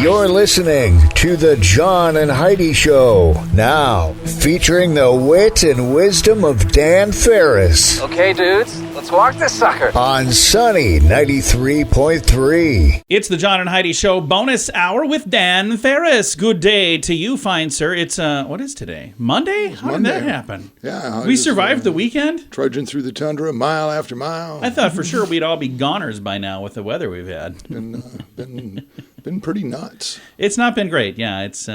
You're listening to the John and Heidi Show. Now, featuring the wit and wisdom of Dan Ferris. Okay, dudes, let's walk this sucker. On Sunny 93.3. It's the John and Heidi Show bonus hour with Dan Ferris. Good day to you, fine sir. It's, what is today? Monday? How did that happen? Yeah. We survived the weekend? Trudging through the tundra mile after mile. I thought for sure we'd all be goners by now with the weather we've had. Been pretty nuts. It's not been great, yeah. It's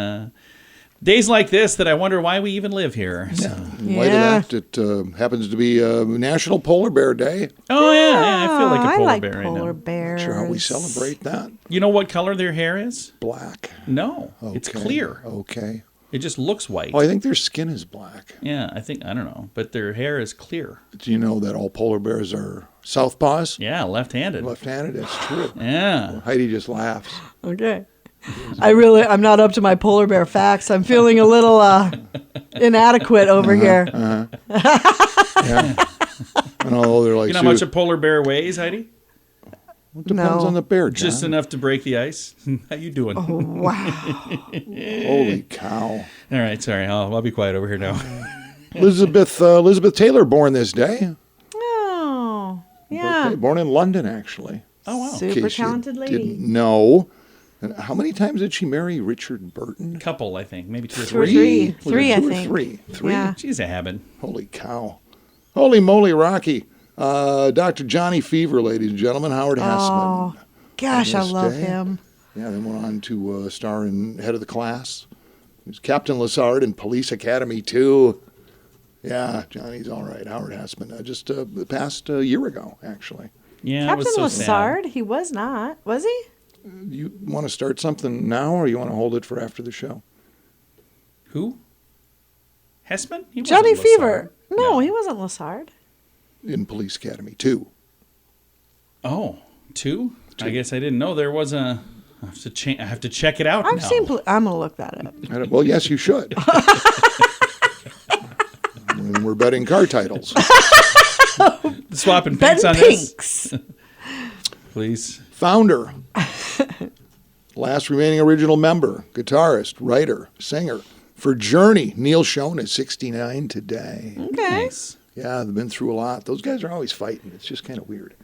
days like this that I wonder why we even live here. So. In light of that, it happens to be National Polar Bear Day. Oh, yeah, I feel like a polar I like bear polar right now. bears. Not sure how we celebrate that. You know what color their hair is? Black. No, Okay. it's clear. Okay. It just looks white. Oh, I think their skin is black. Yeah, I don't know, but their hair is clear. Do you know that all polar bears are southpaws? Yeah, left-handed. Left-handed, that's true. Yeah. Heidi just laughs. Okay. I'm not up to my polar bear facts. I'm feeling a little inadequate over here. Yeah. And although they're like, You know how much a polar bear weighs, Heidi? it depends on the bear, John. Just enough to break the ice. How you doing? Oh, wow. Holy cow. All right, sorry. I'll be quiet over here now. Elizabeth Taylor born this day. Oh, yeah. Birthday, born in London, actually. Oh, wow. In Super case you talented lady. Didn't know. And how many times did she marry Richard Burton? Couple, I think. Maybe two or Two or three. three. Three, I Two or think. Three. Yeah. She's a habit. Holy cow. Holy moly, Rocky. Dr. Johnny Fever, ladies and gentlemen. Howard Oh, Hessman. gosh, I This love day. him. Yeah, then went on to star in Head of the Class. He was Captain Lassard in Police Academy 2. Yeah, Johnny's all right. Howard Hessman. Just the past year ago, actually. Yeah, it Captain was so Lassard, he was not. Was he? You want to start something now, or you want to hold it for after the show? Sad. Who? Hessman? He wasn't Johnny Lassard. Fever. No, he wasn't Lassard. In Police Academy 2. Oh, two? I guess I didn't know there was a... I have to check it out I'm now. going to look that up. Well, yes, you should. When we're betting car titles. Swapping Ben pinks on Pinks. this. Please. Founder. Last remaining original member. Guitarist, writer, singer. For Journey, Neil Schon is 69 today. Okay. Nice. Yeah, they've been through a lot. Those guys are always fighting. It's just kind of weird.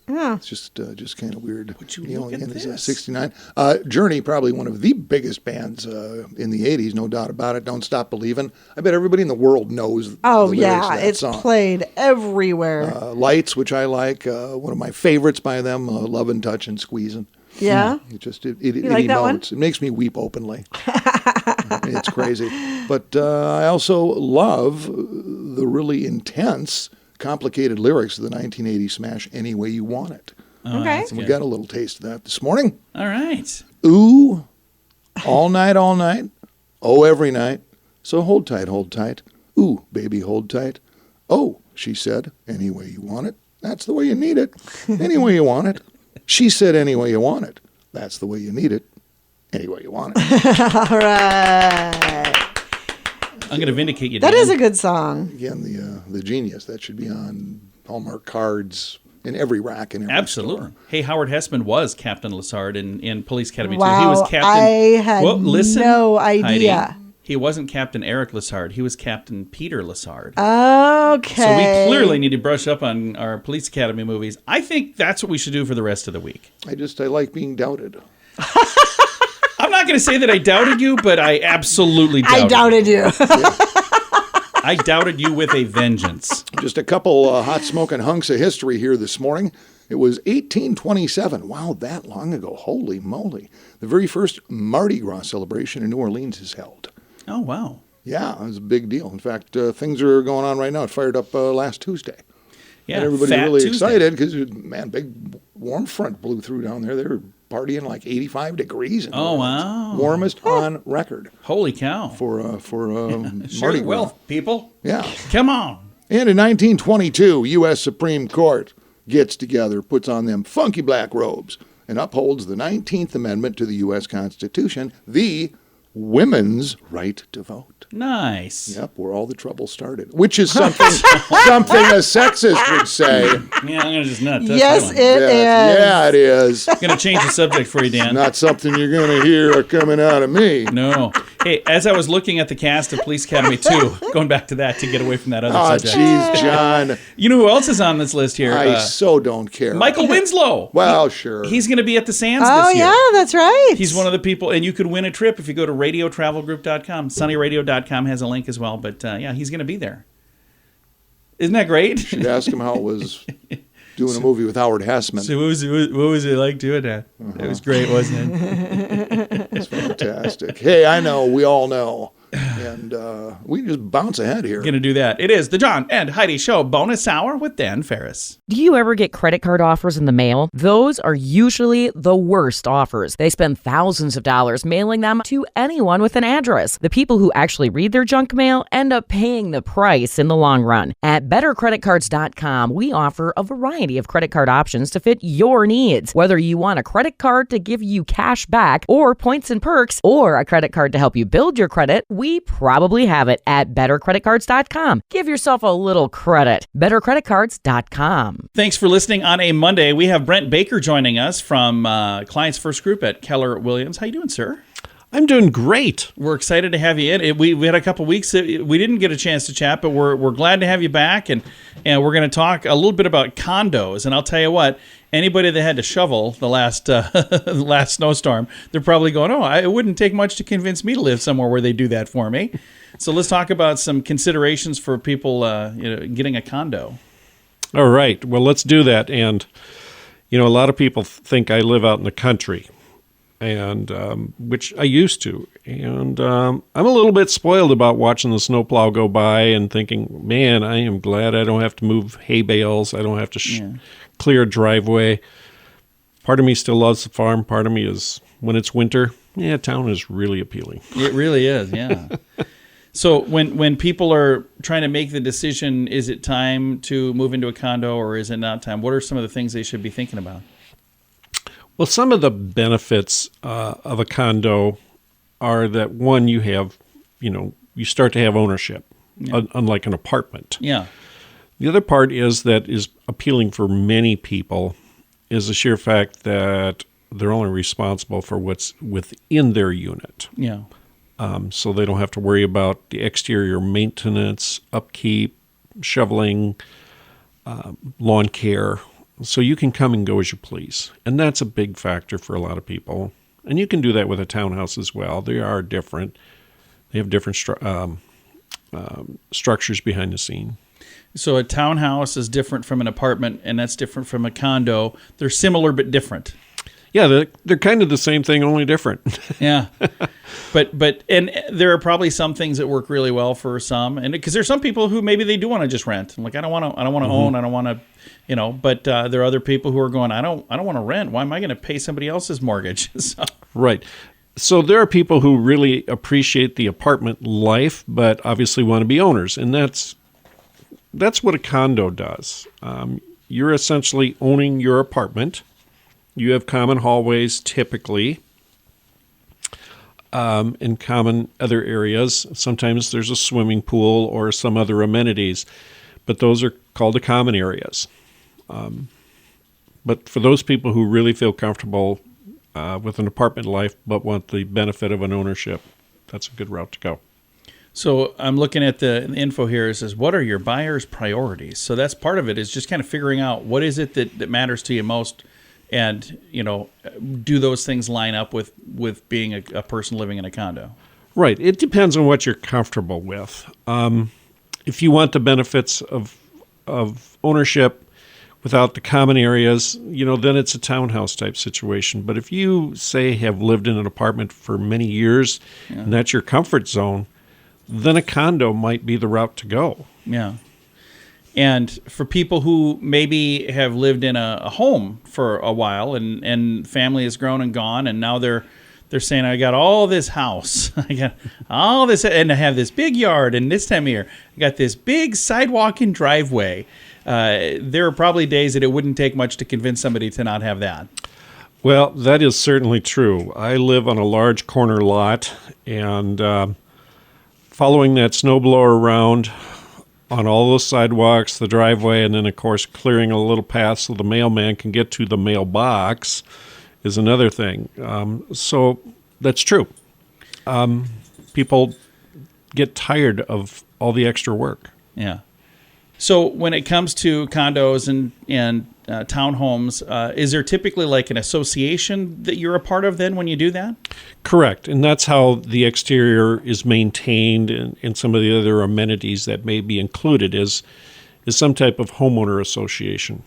Yeah. It's just kind of weird. Would you Neil look at again is this? 69. Journey, probably one of the biggest bands in the 80s, no doubt about it. Don't Stop Believin'. I bet everybody in the world knows Oh, the lyrics yeah. of that It's song. played everywhere. Lights, which I like. One of my favorites by them, Lovin', Touchin', Squeezin'. Yeah. It like that one? emotes. It makes me weep openly. It's crazy. But I also love the really intense, complicated lyrics of the 1980 smash Any Way You Want It. Oh, Okay. that's And we good. got a little taste of that this morning. All right. Ooh, all night, oh, every night. So hold tight. Ooh, baby, hold tight. Oh, she said, any way you want it. That's the way you need it. Any way you want it. She said, any way you want it. That's the way you need it. Any way you want it. All right. I'm going to vindicate you, That Dan. is a good song. Again, the genius. That should be on Hallmark cards in every rack in every Absolutely. store. Hey, Howard Hessman was Captain Lassard in Police Academy 2. Wow, He was Captain... I had no idea. Heidi, he wasn't Captain Eric Lassard. He was Captain Peter Lassard. Okay. So we clearly need to brush up on our Police Academy movies. I think that's what we should do for the rest of the week. I like being doubted. I'm not going to say that I doubted you, but I absolutely doubted I doubted you. I doubted you with a vengeance. Just a couple hot smoking hunks of history here this morning. It was 1827. Wow, that long ago. Holy moly. The very first Mardi Gras celebration in New Orleans is held. Oh, wow. Yeah, it was a big deal. In fact, things are going on right now. It fired up last Tuesday. Yeah, And everybody's Fat really Tuesday. excited because, man, big warm front blew through down there. They were partying like 85 degrees. In New Oh, Orleans. wow. Warmest on record Holy cow. for Share Mardi the Gras. wealth, people. Yeah. Come on. And in 1922, U.S. Supreme Court gets together, puts on them funky black robes, and upholds the 19th Amendment to the U.S. Constitution, the women's right to vote. Nice. Yep, where all the trouble started, which is something a sexist would say. Yeah, I'm going to just nut. Yes, it is. Yeah, it is. I'm going to change the subject for you, Dan. Not something you're going to hear coming out of me. No. Hey, as I was looking at the cast of Police Academy 2, going back to that to get away from that other subject. Oh, jeez, John. You know who else is on this list here? I so don't care. Michael Winslow. Well, sure. He's going to be at the Sands Oh, this year. yeah, that's right. He's one of the people, and you could win a trip if you go to radiotravelgroup.com. sunnyradio.com has a link as well, but yeah, he's going to be there. Isn't that great? Should ask him how it was doing a movie with Howard Hessman. So what was it like doing that? It was great, wasn't it? It's fantastic. Hey, I know. We all know. And we can just bounce ahead here. Going to do that. It is the John and Heidi Show bonus hour with Dan Ferris. Do you ever get credit card offers in the mail? Those are usually the worst offers. They spend thousands of dollars mailing them to anyone with an address. The people who actually read their junk mail end up paying the price in the long run. At bettercreditcards.com, we offer a variety of credit card options to fit your needs. Whether you want a credit card to give you cash back or points and perks, or a credit card to help you build your credit, we probably have it at bettercreditcards.com. Give yourself a little credit. bettercreditcards.com. Thanks for listening on a Monday. We have Brent Baker joining us from Clients First Group at Keller Williams. How you doing, sir? I'm doing great. We're excited to have you in. We had a couple weeks that we didn't get a chance to chat, but we're glad to have you back, and we're going to talk a little bit about condos. And I'll tell you what, anybody that had to shovel the last snowstorm, they're probably going, oh, it wouldn't take much to convince me to live somewhere where they do that for me. So let's talk about some considerations for people getting a condo. All right. Well, let's do that. And, a lot of people think I live out in the country, and which I used to. And I'm a little bit spoiled about watching the snowplow go by and thinking, man, I am glad I don't have to move hay bales. I don't have to clear a driveway. Part of me still loves the farm. Part of me is, when it's winter, town is really appealing. It really is, yeah. So when people are trying to make the decision, is it time to move into a condo or is it not time? What are some of the things they should be thinking about? Well, some of the benefits of a condo are that, one, you have, you start to have ownership, unlike an apartment. Yeah. The other part is appealing for many people is the sheer fact that they're only responsible for what's within their unit. Yeah. So they don't have to worry about the exterior maintenance, upkeep, shoveling, lawn care. So you can come and go as you please. And that's a big factor for a lot of people. And you can do that with a townhouse as well. They are different. They have different structures behind the scene. So a townhouse is different from an apartment, and that's different from a condo. They're similar but different. Yeah, they're kind of the same thing, only different. Yeah, but there are probably some things that work really well for some, and because there's some people who maybe they do want to just rent. Like I don't want to own, I don't want to, But there are other people who are going, I don't want to rent. Why am I going to pay somebody else's mortgage? So. Right. So there are people who really appreciate the apartment life, but obviously want to be owners, and that's what a condo does. You're essentially owning your apartment. You have common hallways typically, in common other areas. Sometimes there's a swimming pool or some other amenities, but those are called the common areas. But for those people who really feel comfortable with an apartment life but want the benefit of an ownership, that's a good route to go. So I'm looking at the info here. It says, what are your buyer's priorities? So that's part of it, is just kind of figuring out what is it that matters to you most. And, do those things line up with being a person living in a condo? Right. It depends on what you're comfortable with. If you want the benefits of ownership without the common areas, then it's a townhouse type situation. But if you, say, have lived in an apartment for many years and that's your comfort zone, then a condo might be the route to go. Yeah. And for people who maybe have lived in a home for a while and family has grown and gone, and now they're saying, I got all this house, I got all this, and I have this big yard, and this time of year, I got this big sidewalk and driveway. There are probably days that it wouldn't take much to convince somebody to not have that. Well, that is certainly true. I live on a large corner lot, and following that snowblower around on all those sidewalks, the driveway, and then, of course, clearing a little path so the mailman can get to the mailbox is another thing. So that's true. People get tired of all the extra work. Yeah. So when it comes to condos and townhomes, is there typically like an association that you're a part of then when you do that? Correct. And that's how the exterior is maintained, and some of the other amenities that may be included is some type of homeowner association.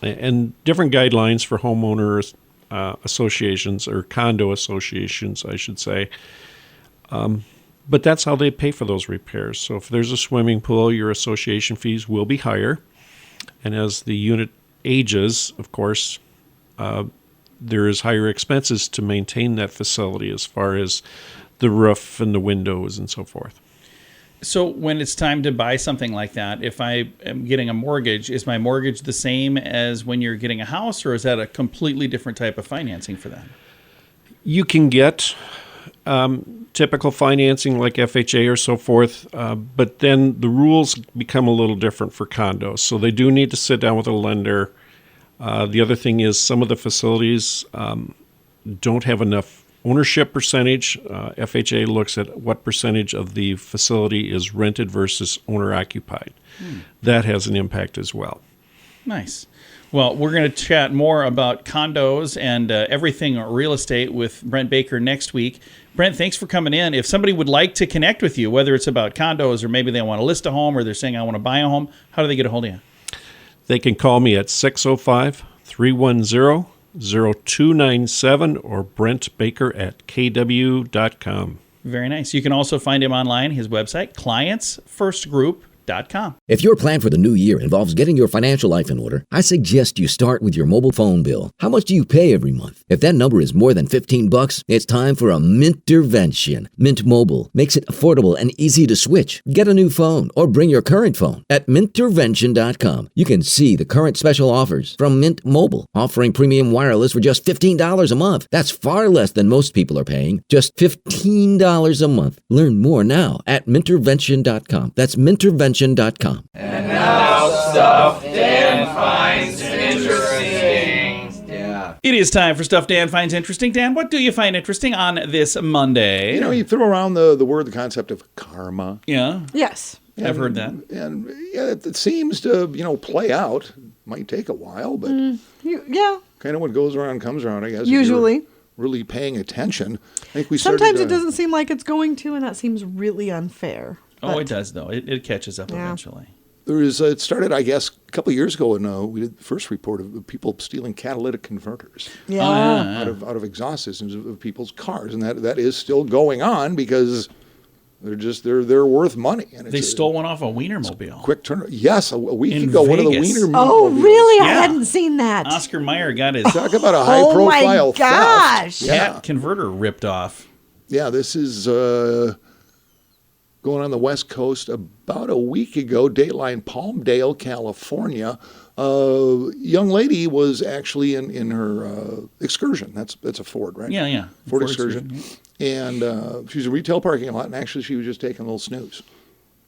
And different guidelines for homeowner associations, or condo associations, I should say. But that's how they pay for those repairs. So if there's a swimming pool, your association fees will be higher. And as the unit ages, of course, there is higher expenses to maintain that facility as far as the roof and the windows and so forth. So when it's time to buy something like that, if I am getting a mortgage, is my mortgage the same as when you're getting a house, or is that a completely different type of financing for that? You can get typical financing like FHA or so forth, but then the rules become a little different for condos. So they do need to sit down with a lender. The other thing is some of the facilities don't have enough ownership percentage. FHA looks at what percentage of the facility is rented versus owner-occupied. That has an impact as well. Nice. Well, we're going to chat more about condos and everything real estate with Brent Baker next week. Brent, thanks for coming in. If somebody would like to connect with you, whether it's about condos or maybe they want to list a home or they're saying I want to buy a home, how do they get a hold of you? They can call me at 605-310-0297 or brentbaker@kw.com. Very nice. You can also find him online, his website, clientsfirstgroup.com. If your plan for the new year involves getting your financial life in order, I suggest you start with your mobile phone bill. How much do you pay every month? If that number is more than $15, it's time for a Mintervention. Mint Mobile makes it affordable and easy to switch. Get a new phone or bring your current phone. At Mintervention.com, you can see the current special offers from Mint Mobile, offering premium wireless for just $15 a month. That's far less than most people are paying, just $15 a month. Learn more now at Mintervention.com. That's Mintervention.com. And now stuff Dan finds interesting. Yeah. It is time for Stuff Dan Finds Interesting. Dan, what do you find interesting on this Monday? You know, you throw around the concept of karma. Yeah. Yes. I've heard that. And yeah, it seems to, play out. Might take a while, but Yeah. kind of what goes around comes around, I guess. if Usually. you're really paying attention. I think we Sometimes started, it doesn't seem like it's going to, and that seems really unfair. Oh, But- it does, though. It catches up eventually. There is, it started, I guess, a couple of years ago, and we did the first report of people stealing catalytic converters Yeah. out of exhaust systems of people's cars, and that is still going on because they're worth money. And They stole one off a Wienermobile. quick turn. Yes, a week In ago, one of the Vegas. Wiener. Oh, mobiles. really? I Yeah. hadn't seen that. Oscar Mayer got his Talk about a Oh, high-profile my gosh. theft. cat converter ripped off. Yeah, this is going on the West Coast about a week ago, Dateline, Palmdale, California. Young lady was actually in her Excursion. That's a Ford, right? Yeah. Ford Excursion. And she was a retail parking lot, and actually she was just taking a little snooze.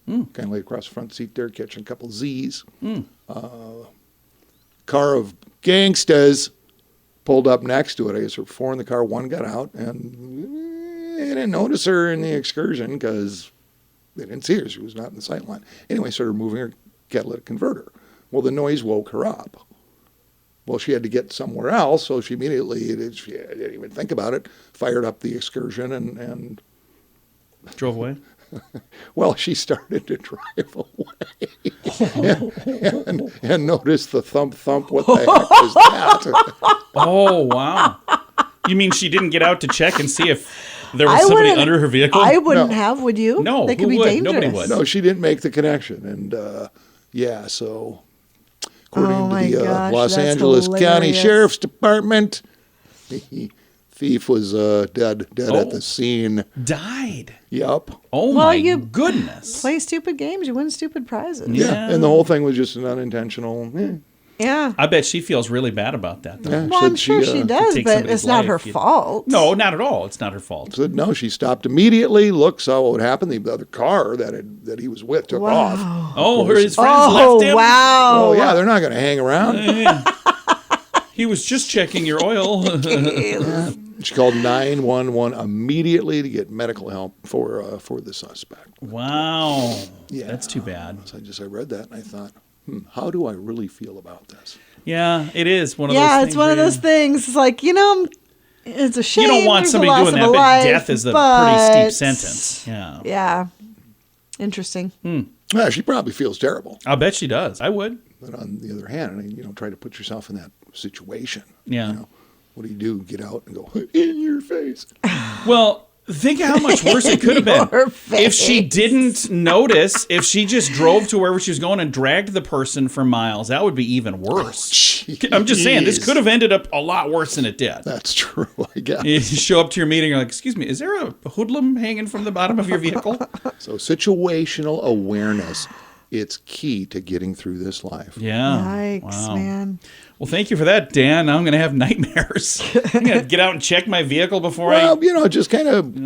Kind of laid across the front seat there, catching a couple Z's. Car of gangsters pulled up next to it. I guess there were four in the car. One got out, and they didn't notice her in the Excursion because they didn't see her. She was not in the sight line. Anyway, started moving her catalytic converter. Well, the noise woke her up. Well, she had to get somewhere else, so she immediately, she didn't even think about it, fired up the Excursion and Drove away? well, she started to drive away and noticed the thump. What the heck was that? Oh, wow. You mean she didn't get out to check and see if there was I somebody wouldn't- under her vehicle? I wouldn't No. have, would you? No, They could who be would? dangerous. Nobody would. No, she didn't make the connection. And so according Oh, to my the gosh, Los that's Angeles County hilarious. Sheriff's Department, the thief was dead Oh. at the scene. Died. Yep. Oh, Well, my you goodness. Play stupid games, you win stupid prizes. Yeah. And the whole thing was just an unintentional. Yeah. I bet she feels really bad about that, though. Yeah, Well, I'm sure she does, take but somebody's it's not her life, fault. No, not at all. It's not her fault. Said no. She stopped immediately. Looked, saw what happened. The other car that he was with took off. Oh, his friends left him? Wow. Oh yeah, they're not going to hang around. He was just checking your oil. She called 911 immediately to get medical help for the suspect. Wow. Yeah, That's too bad. So I read that and I thought, how do I really feel about this? Yeah, it is one of those Yeah, things. it's one of those things. It's like, it's a shame. You don't want there's somebody a loss doing of that, a but life, death is a but- pretty steep sentence. Yeah. Yeah. Interesting. Yeah, she probably feels terrible. I'll bet she does. I would. But on the other hand, try to put yourself in that situation. Yeah. What do? Get out and go in your face. Well, think of how much worse it could have been Your if she face. didn't notice, if she just drove to wherever she was going and dragged the person for miles. That would be even worse. I'm just saying, this could have ended up a lot worse than it did. That's true, I guess. You show up to your meeting, you're like, excuse me, is there a hoodlum hanging from the bottom of your vehicle? So situational awareness, it's key to getting through this life. Yeah. Yikes, man. Well, thank you for that, Dan. Now I'm going to have nightmares. I'm going to get out and check my vehicle before Well, it just kind of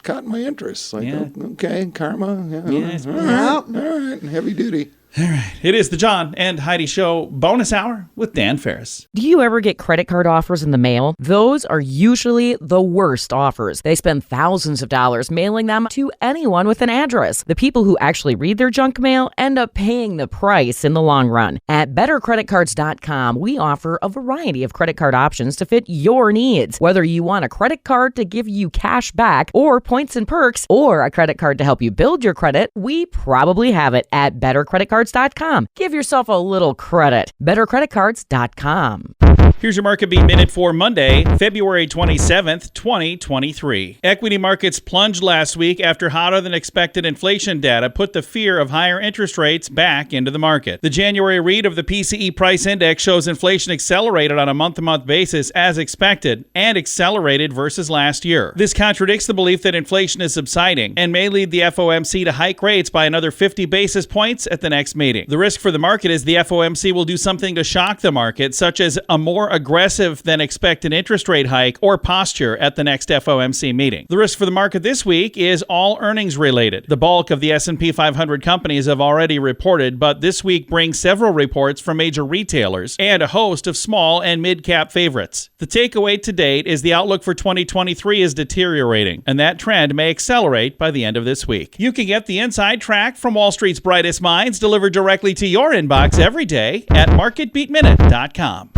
caught my interest. Like, Yeah. okay, karma. Yeah, Yes. all right, heavy duty. It is the John and Heidi Show bonus hour with Dan Ferris. Do you ever get credit card offers in the mail? Those are usually the worst offers. They spend thousands of dollars mailing them to anyone with an address. The people who actually read their junk mail end up paying the price in the long run. At bettercreditcards.com, we offer a variety of credit card options to fit your needs. Whether you want a credit card to give you cash back or points and perks, or a credit card to help you build your credit, we probably have it at bettercreditcards.com. Give yourself a little credit. bettercreditcards.com. Here's your market beat minute for Monday, February 27th, 2023. Equity markets plunged last week after hotter than expected inflation data put the fear of higher interest rates back into the market. The January read of the PCE price index shows inflation accelerated on a month-to-month basis as expected and accelerated versus last year. This contradicts the belief that inflation is subsiding and may lead the FOMC to hike rates by another 50 basis points at the next meeting. The risk for the market is the FOMC will do something to shock the market, such as a more aggressive than expected interest rate hike or posture at the next FOMC meeting. The risk for the market this week is all earnings related. The bulk of the S&P 500 companies have already reported, but this week brings several reports from major retailers and a host of small and mid-cap favorites. The takeaway to date is the outlook for 2023 is deteriorating, and that trend may accelerate by the end of this week. You can get the inside track from Wall Street's brightest minds delivered directly to your inbox every day at marketbeatminute.com.